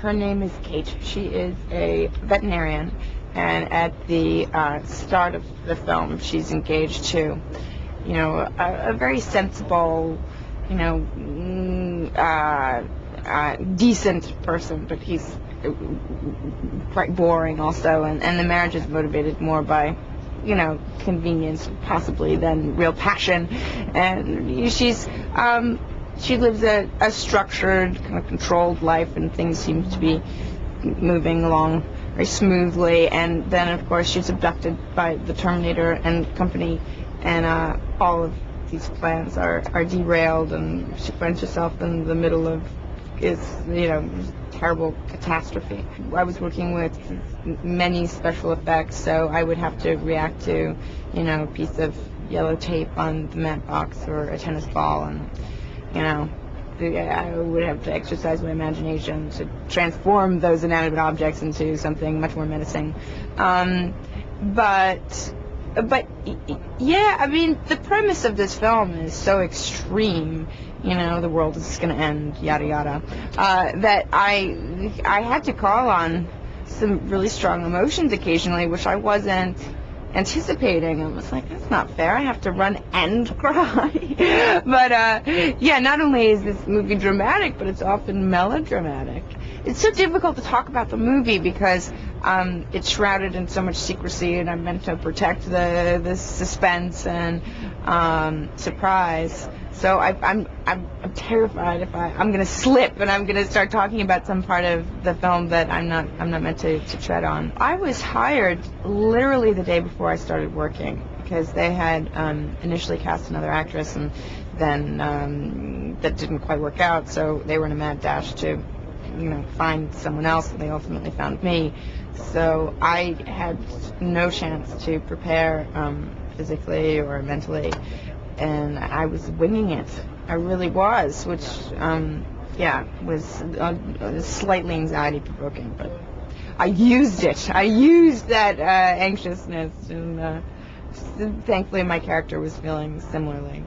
Her name is Kate. She is a veterinarian, and at the start of the film, she's engaged to, a very sensible, decent person, but he's quite boring also, and the marriage is motivated more by, convenience possibly than real passion. And she lives a structured, kind of controlled life, and things seem to be moving along very smoothly. And then, of course, she's abducted by the Terminator and company, and all of these plans are derailed, and she finds herself in the middle of terrible catastrophe. I was working with many special effects, so I would have to react to, a piece of yellow tape on the mat box or a tennis ball, and I would have to exercise my imagination to transform those inanimate objects into something much more menacing. But yeah, I mean, the premise of this film is so extreme, the world is going to end, yada yada, that I had to call on some really strong emotions occasionally, which I wasn't anticipating. I was like, that's not fair, I have to run and cry. But yeah, not only is this movie dramatic, but it's often melodramatic. It's so difficult to talk about the movie because it's shrouded in so much secrecy, and I'm meant to protect the suspense and surprise. So I'm terrified if I'm going to slip and I'm going to start talking about some part of the film that I'm not meant to tread on. I was hired literally the day before I started working, because they had initially cast another actress, and then that didn't quite work out, so they were in a mad dash to find someone else, and they ultimately found me. So I had no chance to prepare physically or mentally, and I was winging it. I really was, which was slightly anxiety provoking, but I used it. I used that anxiousness, and thankfully my character was feeling similarly.